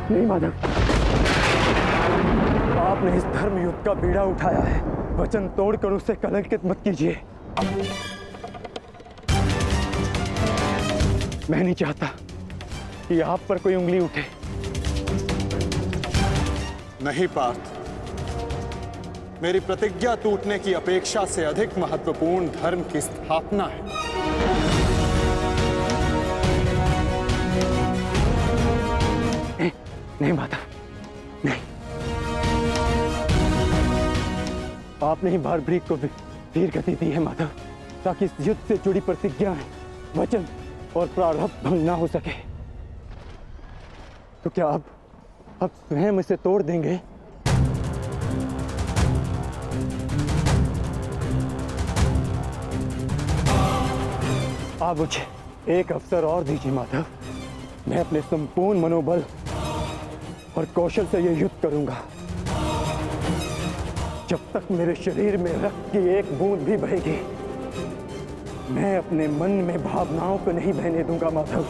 नहीं माधव, आपने इस धर्म युद्ध का बीड़ा उठाया है, वचन तोड़कर उसे कलंकित मत कीजिए। मैं नहीं चाहता कि आप पर कोई उंगली उठे। नहीं पार्थ, मेरी प्रतिज्ञा टूटने की अपेक्षा से अधिक महत्वपूर्ण धर्म की स्थापना है। नहीं माधव, नहीं। आपने ही भारभ्रीक को वीर गति दी है माधव, ताकि इस युद्ध से जुड़ी प्रतिज्ञाएं, वचन और प्रारब्ध भंग ना हो सके। तो क्या आप स्वयं इसे तोड़ देंगे? आप मुझे एक अवसर और दीजिए माधव। मैं अपने संपूर्ण मनोबल और कौशल से यह युद्ध करूंगा। जब तक मेरे शरीर में रक्त की एक बूंद भी बहेगी, मैं अपने मन में भावनाओं को नहीं बहने दूंगा माधव।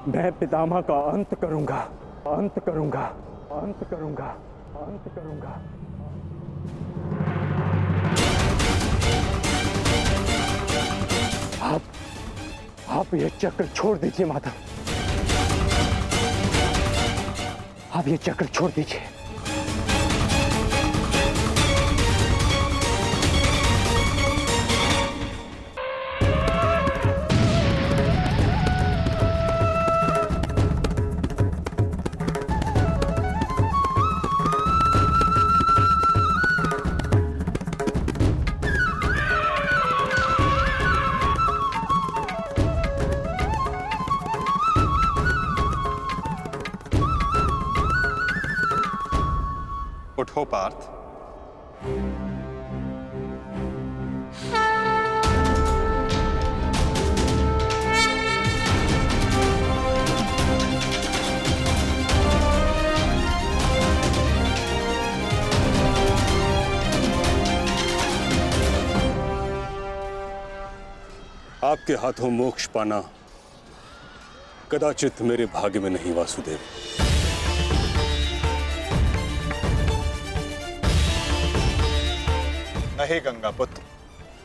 मैं पितामह का अंत करूंगा, अंत करूंगा, अंत करूंगा, अंत करूंगा। आप ये चक्र छोड़ दीजिए माधव, आप ये चक्र छोड़ दीजिए। उठो पार्थ। आपके हाथों मोक्ष पाना कदाचित मेरे भाग्य में नहीं वासुदेव। नहीं गंगा पुत्र,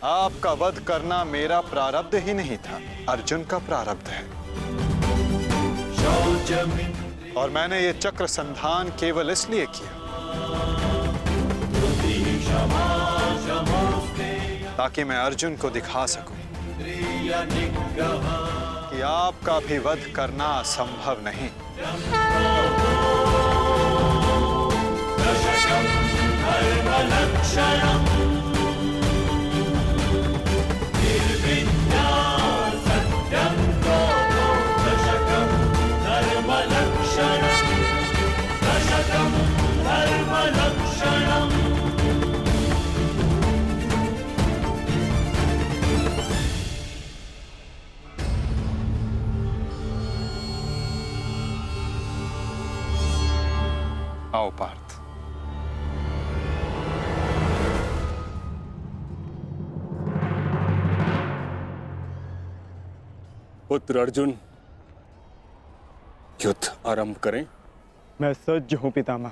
आपका वध करना मेरा प्रारब्ध ही नहीं था, अर्जुन का प्रारब्ध है। और मैंने ये चक्र संधान केवल इसलिए किया ताकि मैं अर्जुन को दिखा सकूं कि आपका भी वध करना असंभव नहीं। आओ पार्थ। पुत्र अर्जुन, युद्ध आरंभ करें। मैं सज्ज हूं पितामह।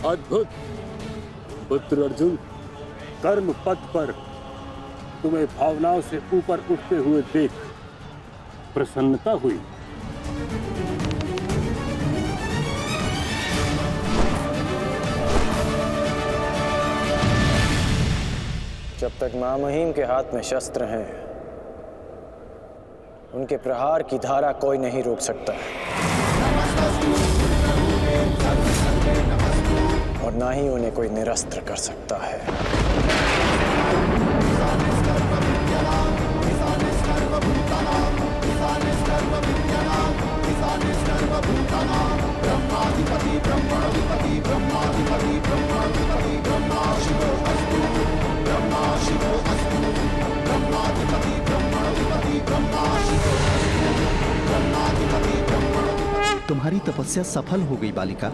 अद्भुत पुत्र अर्जुन, कर्म पथ पर तुम्हें भावनाओं से ऊपर उठते हुए देख प्रसन्नता हुई। जब तक महामहिम के हाथ में शस्त्र हैं, उनके प्रहार की धारा कोई नहीं रोक सकता और ना ही उन्हें कोई निरस्त्र कर सकता है। तुम्हारी तपस्या सफल हो गई बालिका।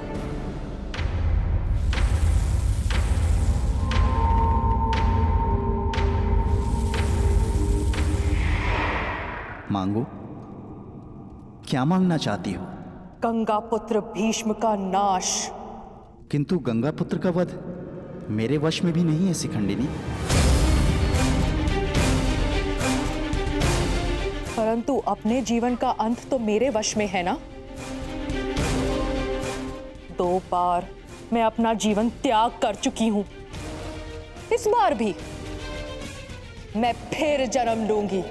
मांगो, क्या मांगना चाहती हो? गंगा पुत्र भीष्म का नाश। किंतु गंगा पुत्र का वध मेरे वश में भी नहीं है शिखंडिनी। परंतु अपने जीवन का अंत तो मेरे वश में है ना। 2 बार मैं अपना जीवन त्याग कर चुकी हूं। इस बार भी मैं फिर जन्म लूंगी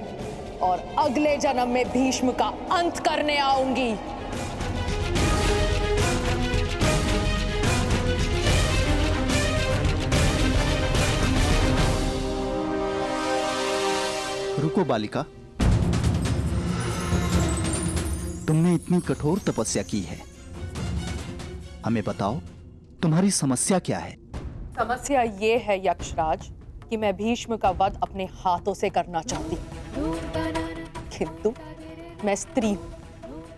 और अगले जन्म में भीष्म का अंत करने आऊंगी। रुको बालिका, तुमने इतनी कठोर तपस्या की है, हमें बताओ तुम्हारी समस्या क्या है? समस्या ये है यक्षराज कि मैं भीष्म का वध अपने हाथों से करना चाहती हूँ, किंतु मैं स्त्री हूं,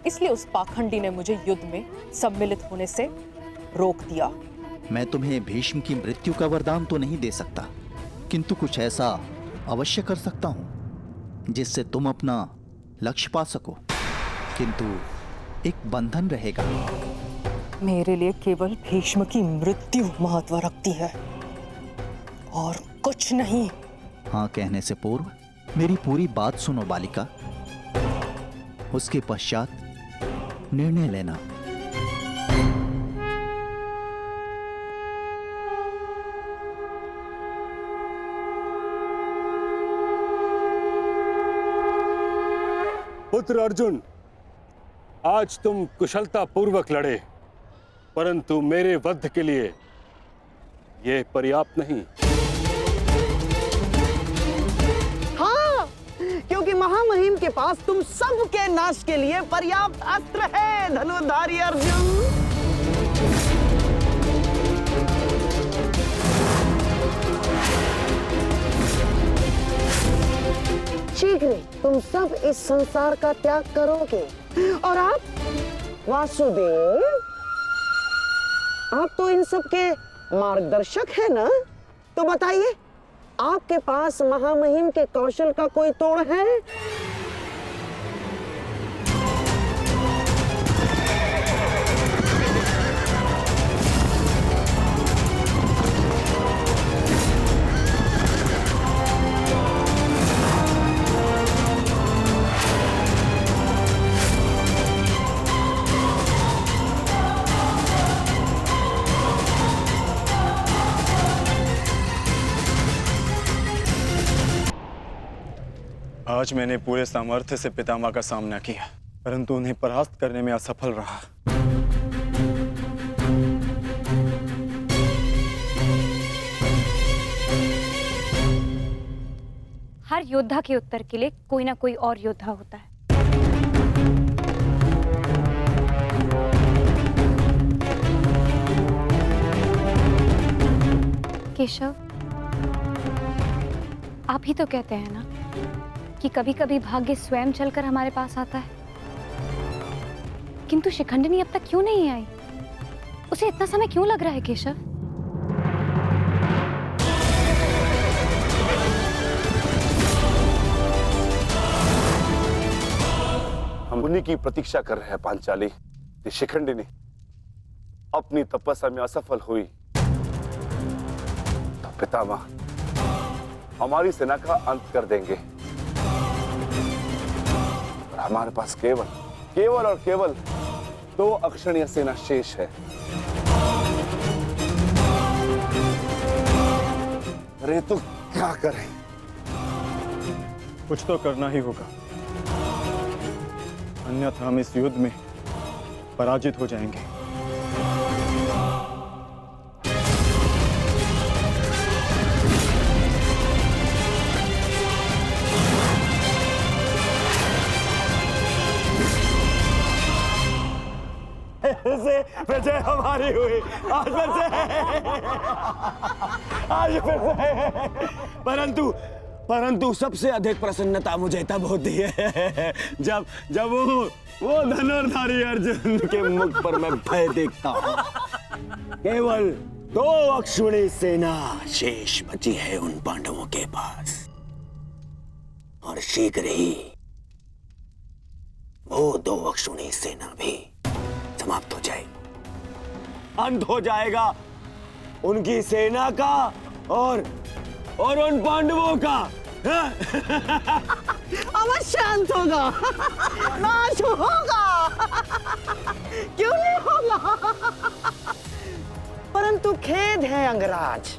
इसलिए उस पाखंडी ने मुझे युद्ध में सम्मिलित होने से रोक दिया। मैं तुम्हें भीष्म की मृत्यु का वरदान तो नहीं दे सकता, किंतु कुछ ऐसा अवश्य कर सकता हूं जिससे तुम अपना लक्ष्य पा सको, किंतु एक बंधन रहेगा। मेरे लिए केवल भीष्म की मृत्यु महत्व रखती है और कुछ नहीं। हाँ कहने से पूर्व मेरी पूरी बात सुनो बालिका, उसके पश्चात निर्णय लेना। पुत्र अर्जुन, आज तुम कुशलता पूर्वक लड़े, परंतु मेरे वध के लिए यह पर्याप्त नहीं। हाँ, क्योंकि महामहिम के पास तुम सबके नाश के लिए पर्याप्त अस्त्र है धनुर्धारी अर्जुन। शीघ्र तुम सब इस संसार का त्याग करोगे और आप वासुदेव, आप तो इन सब के मार्गदर्शक है ना, तो बताइए आपके पास महामहिम के कौशल का कोई तोड़ है? आज मैंने पूरे सामर्थ्य से पितामह का सामना किया, परंतु उन्हें परास्त करने में असफल रहा। हर योद्धा के उत्तर के लिए कोई ना कोई और योद्धा होता है। केशव, आप ही तो कहते हैं ना कि कभी कभी भाग्य स्वयं चलकर हमारे पास आता है, किंतु शिखंडिनी अब तक क्यों नहीं आई? उसे इतना समय क्यों लग रहा है केशव? हम उन्हीं की प्रतीक्षा कर रहे हैं पांचाली। ये शिखंडिनी अपनी तपस्या में असफल हुई तो पितामह हमारी सेना का अंत कर देंगे। हमारे पास केवल केवल और केवल 2 अक्षणीय सेना शेष है। अरे तो क्या करें? कुछ तो करना ही होगा, अन्यथा हम इस युद्ध में पराजित हो जाएंगे। से विजय हमारी हुई, आज फिर से परंतु सबसे अधिक प्रसन्नता मुझे तब होती है जब वो धनुर्धारी अर्जुन के मुख पर मैं भय देखता हूँ। केवल 2 अक्षुणी सेना शेष बची है उन पांडवों के पास, और शीघ्र ही वो 2 अक्षुणी सेना भी समाप्त हो जाएगी। अंत हो जाएगा उनकी सेना का और उन पांडवों का। अवश्य अंत होगा, नाश होगा, क्यों नहीं होगा? परंतु खेद है अंगराज,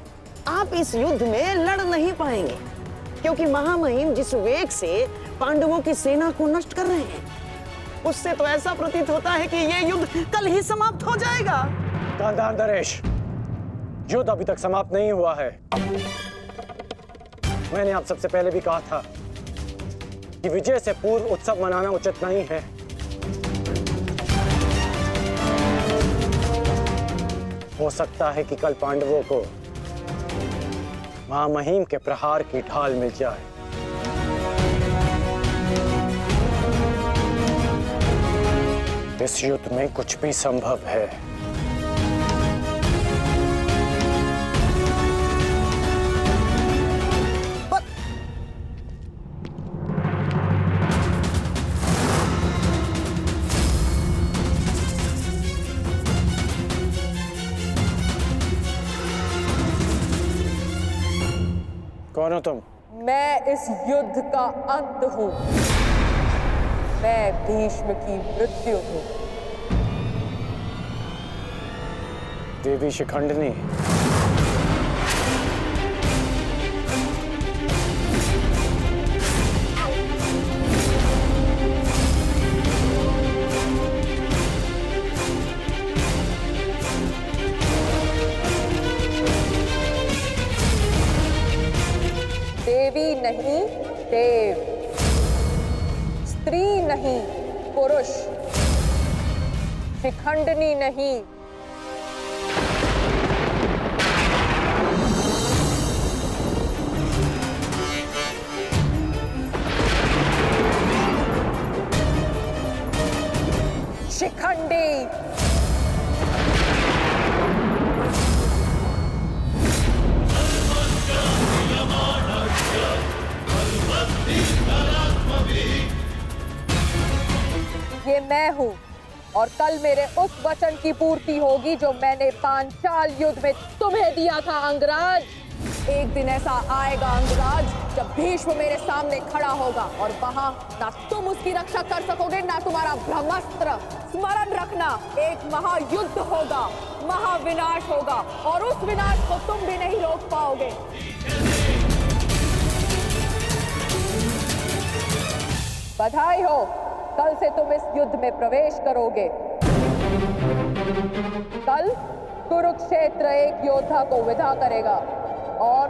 आप इस युद्ध में लड़ नहीं पाएंगे, क्योंकि महामहिम जिस वेग से पांडवों की सेना को नष्ट कर रहे हैं, उससे तो ऐसा प्रतीत होता है कि यह युद्ध कल ही समाप्त हो जाएगा। गांधार नरेश, युद्ध अभी तक समाप्त नहीं हुआ है। मैंने आप सबसे पहले भी कहा था कि विजय से पूर्व उत्सव मनाना उचित नहीं है। हो सकता है कि कल पांडवों को महामहिम के प्रहार की ढाल मिल जाए। इस युद्ध में कुछ भी संभव है। कौन हो तुम? मैं इस युद्ध का अंत हूं। मैं भीष्म की मृत्यु हूं। देवी शिखंडिनी, देवी नहीं, देव। स्त्री नहीं, पुरुष। शिखंडिनी नहीं। शिखंडी। ये मैं हूं, और कल मेरे उस वचन की पूर्ति होगी जो मैंने पांचाल युद्ध में तुम्हें दिया था अंगराज। एक दिन ऐसा आएगा अंगराज जब भीष्म मेरे सामने खड़ा होगा, और वहां ना तुम उसकी रक्षा कर सकोगे ना तुम्हारा ब्रह्मास्त्र। स्मरण रखना, एक महायुद्ध होगा, महाविनाश होगा, और उस विनाश को तुम भी नहीं रोक पाओगे। बधाई हो, कल से तुम इस युद्ध में प्रवेश करोगे। कल कुरुक्षेत्र एक योद्धा को विदा करेगा और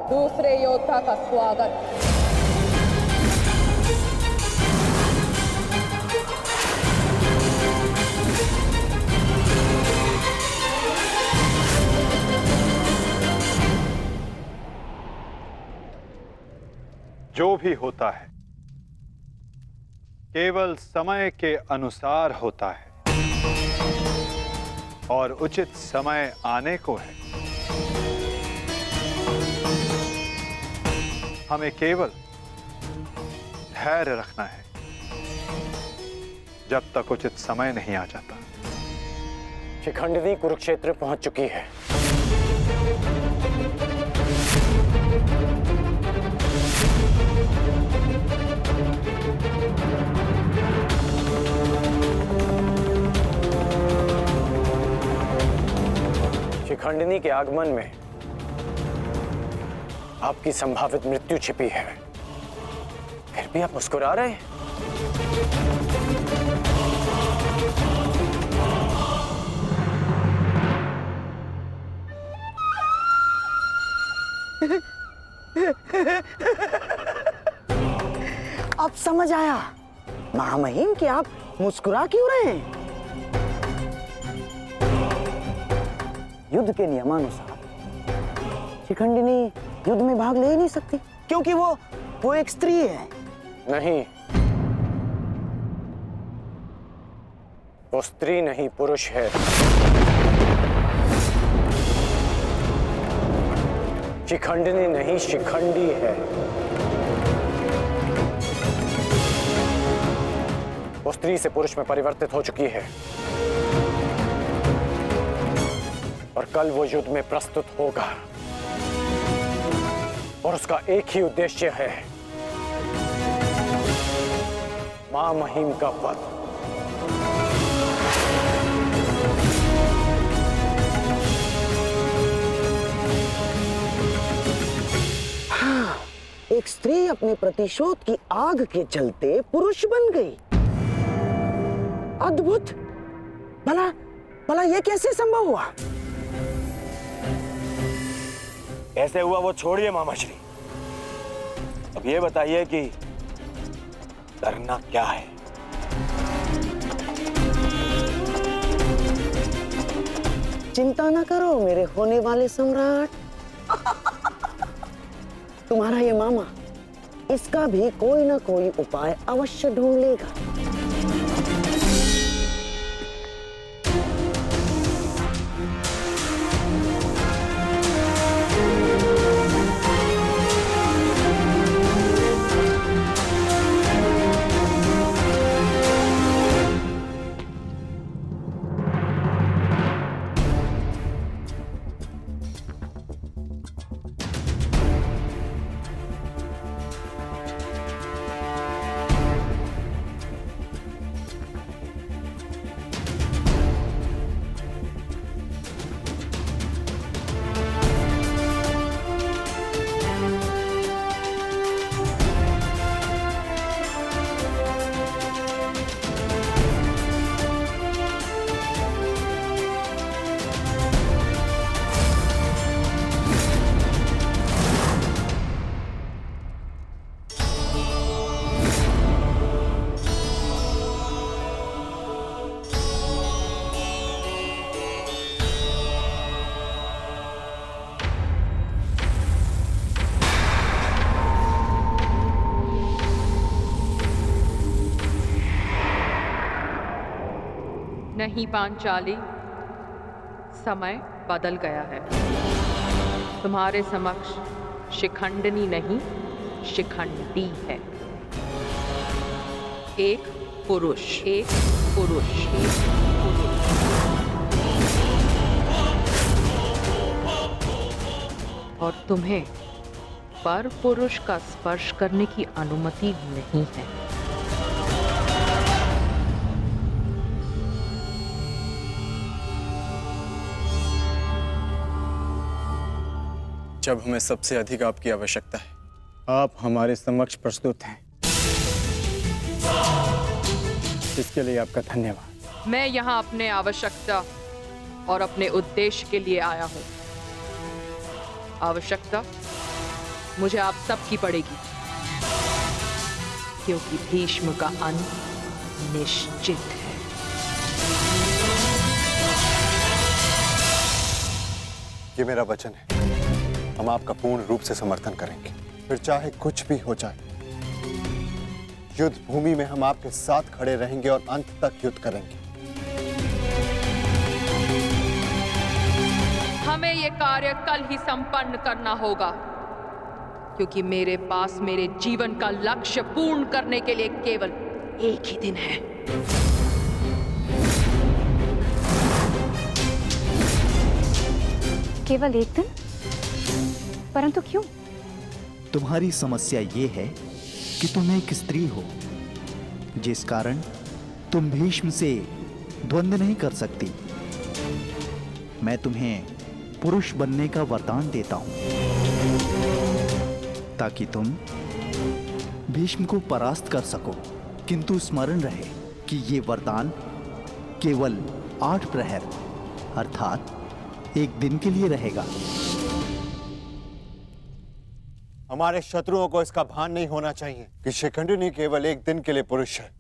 दूसरे योद्धा का स्वागत। जो भी होता है केवल समय के अनुसार होता है, और उचित समय आने को है। हमें केवल धैर्य रखना है जब तक उचित समय नहीं आ जाता। शिखंडिनी कुरुक्षेत्र पहुंच चुकी है। शिखंडिनी के आगमन में आपकी संभावित मृत्यु छिपी है, फिर भी आप मुस्कुरा रहे हैं। अब समझ आया महामहिम कि आप मुस्कुरा क्यों रहे हैं। युद्ध के नियमानुसार शिखंडिनी युद्ध में भाग ले ही नहीं सकती, क्योंकि वो एक स्त्री है। नहीं, वो स्त्री नहीं पुरुष है। शिखंडिनी नहीं, शिखंडी है। वो स्त्री से पुरुष में परिवर्तित हो चुकी है और कल वो युद्ध में प्रस्तुत होगा और उसका एक ही उद्देश्य है, मां महिम का वध। हाँ, एक स्त्री अपने प्रतिशोध की आग के चलते पुरुष बन गई। अद्भुत। भला भला ये कैसे संभव हुआ? कैसे हुआ वो छोड़िए मामाश्री, अब ये बताइए कि करना क्या है। चिंता ना करो मेरे होने वाले सम्राट। तुम्हारा ये मामा इसका भी कोई ना कोई उपाय अवश्य ढूंढ लेगा। नहीं पांचाली, समय बदल गया है। तुम्हारे समक्ष शिखंडिनी नहीं, शिखंडी है। एक पुरुष, एक पुरुष, एक पुरुष। और तुम्हें पर पुरुष का स्पर्श करने की अनुमति नहीं है। जब हमें सबसे अधिक आपकी आवश्यकता है, आप हमारे समक्ष प्रस्तुत हैं। इसके लिए आपका धन्यवाद। मैं यहाँ अपने आवश्यकता और अपने उद्देश्य के लिए आया हूँ। आवश्यकता मुझे आप सबकी पड़ेगी, क्योंकि भीष्म का अंत निश्चित है। ये मेरा वचन है, हम आपका पूर्ण रूप से समर्थन करेंगे, फिर चाहे कुछ भी हो जाए। युद्ध भूमि में हम आपके साथ खड़े रहेंगे और अंत तक युद्ध करेंगे। हमें ये कार्य कल ही संपन्न करना होगा, क्योंकि मेरे पास मेरे जीवन का लक्ष्य पूर्ण करने के लिए केवल एक ही दिन है। केवल एक दिन? परंतु क्यों? तुम्हारी समस्या ये है कि तुम एक स्त्री हो, जिस कारण तुम भीष्म से द्वंद्व नहीं कर सकती। मैं तुम्हें पुरुष बनने का वरदान देता हूं, ताकि तुम भीष्म को परास्त कर सको। किंतु स्मरण रहे कि ये वरदान केवल 8 प्रहर अर्थात 1 दिन के लिए रहेगा। हमारे शत्रुओं को इसका भान नहीं होना चाहिए कि शिखंडिनी केवल 1 दिन के लिए पुरुष है।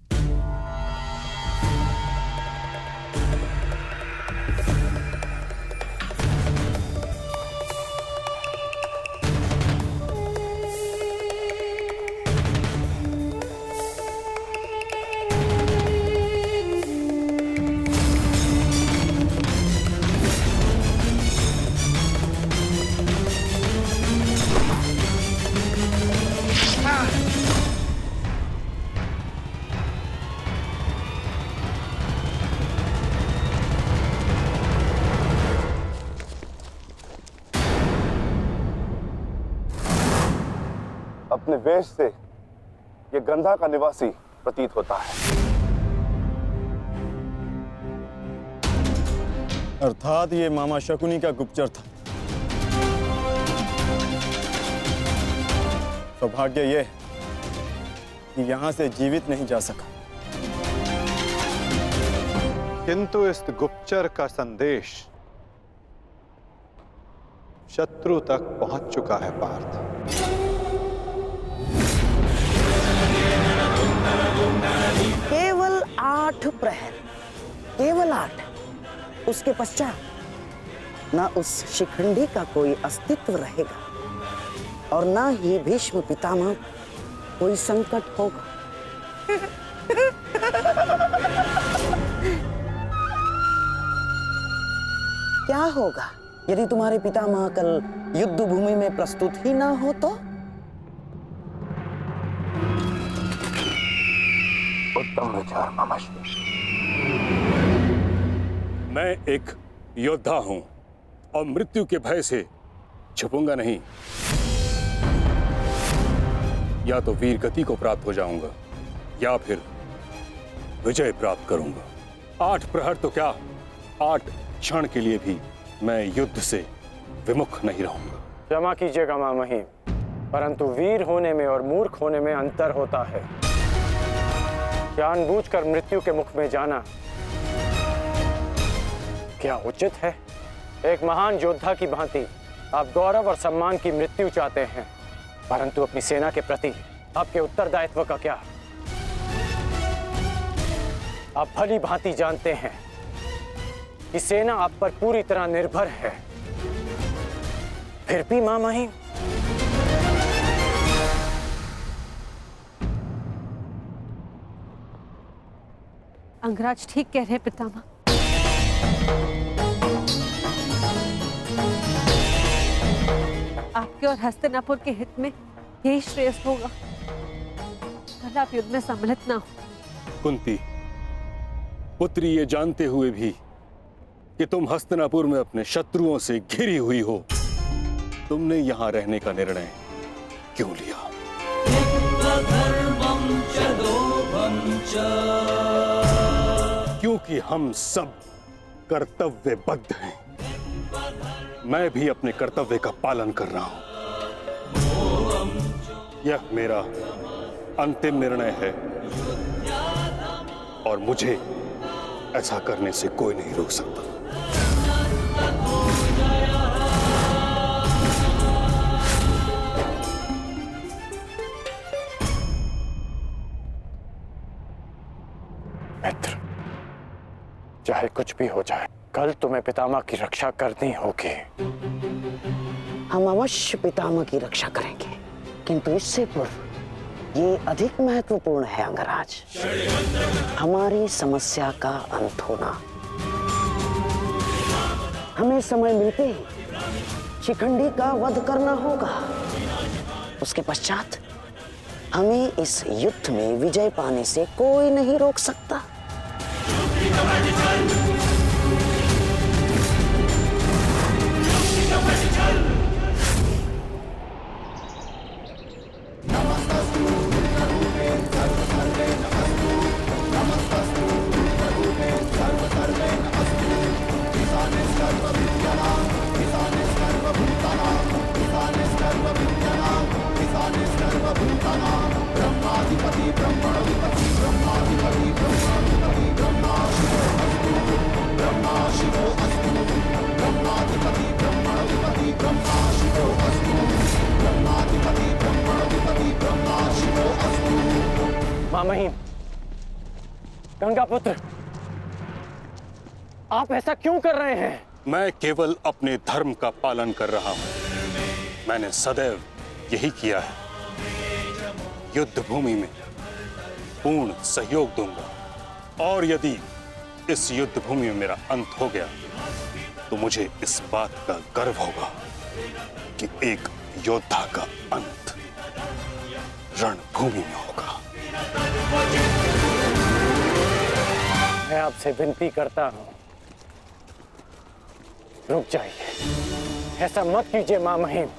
अपने वेश से ये गंधा का निवासी प्रतीत होता है। अर्थात ये मामा शकुनी का गुप्तचर था। सौभाग्य ये कि यहां से जीवित नहीं जा सका। किंतु इस गुप्तचर का संदेश शत्रु तक पहुंच चुका है पार्थ। केवल 8 प्रहर, केवल 8। उसके पश्चात ना उस शिखंडी का कोई अस्तित्व रहेगा और ना ही भीष्म पितामह कोई संकट होगा। क्या होगा यदि तुम्हारे पितामह कल युद्ध भूमि में प्रस्तुत ही ना हो तो? उत्तम विचार मामाश्री। मैं एक योद्धा हूं और मृत्यु के भय से छुपूंगा नहीं। या तो वीर गति को प्राप्त हो जाऊंगा या फिर विजय प्राप्त करूंगा। 8 प्रहर तो क्या, 8 क्षण के लिए भी मैं युद्ध से विमुख नहीं रहूंगा। क्षमा कीजिएगा मामही, परंतु वीर होने में और मूर्ख होने में अंतर होता है। जानबूझकर मृत्यु के मुख में जाना क्या उचित है? एक महान योद्धा की भांति आप गौरव और सम्मान की मृत्यु चाहते हैं, परंतु अपनी सेना के प्रति आपके उत्तरदायित्व का क्या? आप भली भांति जानते हैं कि सेना आप पर पूरी तरह निर्भर है। फिर भी मामही अंगराज ठीक कह रहे हैं पितामह। आपके और हस्तिनापुर के हित में यही श्रेष्ठ होगा। कल आप युद्ध में सम्मिलित ना हो। कुंती पुत्री, ये जानते हुए भी कि तुम हस्तिनापुर में अपने शत्रुओं से घिरी हुई हो, तुमने यहां रहने का निर्णय क्यों लिया? क्योंकि हम सब कर्तव्यबद्ध हैं। मैं भी अपने कर्तव्य का पालन कर रहा हूं। यह मेरा अंतिम निर्णय है और मुझे ऐसा करने से कोई नहीं रोक सकता। मित्र, चाहे कुछ भी हो जाए, कल तुम्हें पितामह की रक्षा करनी होगी। हम अवश्य पितामह की रक्षा करेंगे, किंतु इससे पूर्व ये अधिक महत्वपूर्ण है अंगराज, हमारी समस्या का अंत होना। हमें समय मिलते ही शिखंडी का वध करना होगा। उसके पश्चात हमें इस युद्ध में विजय पाने से कोई नहीं रोक सकता। मां महिम, गंगा पुत्र, आप ऐसा क्यों कर रहे हैं? मैं केवल अपने धर्म का पालन कर रहा हूं। मैंने सदैव यही किया है। युद्ध भूमि में पूर्ण सहयोग दूंगा और यदि इस युद्ध भूमि में मेरा अंत हो गया तो मुझे इस बात का गर्व होगा कि एक योद्धा का अंत रणभूमि में होगा। मैं आपसे विनती करता हूं, रुक जाइए। ऐसा मत कीजिए मां महिम।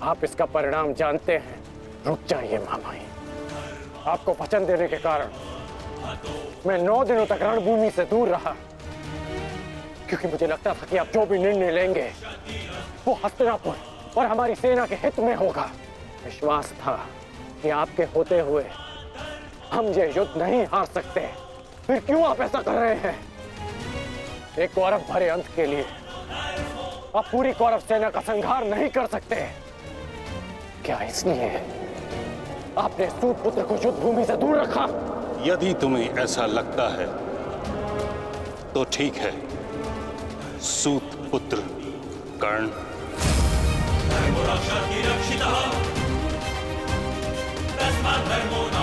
आप इसका परिणाम जानते हैं। रुक जाइए मां महिम। आपको वचन देने के कारण मैं 9 दिनों तक रणभूमि से दूर रहा, क्योंकि मुझे लगता था कि आप जो भी निर्णय लेंगे वो हस्तिनापुर और हमारी सेना के हित में होगा। विश्वास था कि आपके होते हुए हम ये युद्ध नहीं हार सकते। फिर क्यों आप ऐसा कर रहे हैं? एक कौरव भरे अंत के लिए आप पूरी कौरव सेना का संहार नहीं कर सकते। क्या इसलिए आपने सूत पुत्र को युद्ध भूमि से दूर रखा? यदि तुम्हें ऐसा लगता है तो ठीक है। सूत पुत्र कर्ण, धर्मो रक्षति रक्षितः, तस्मात् धर्मो न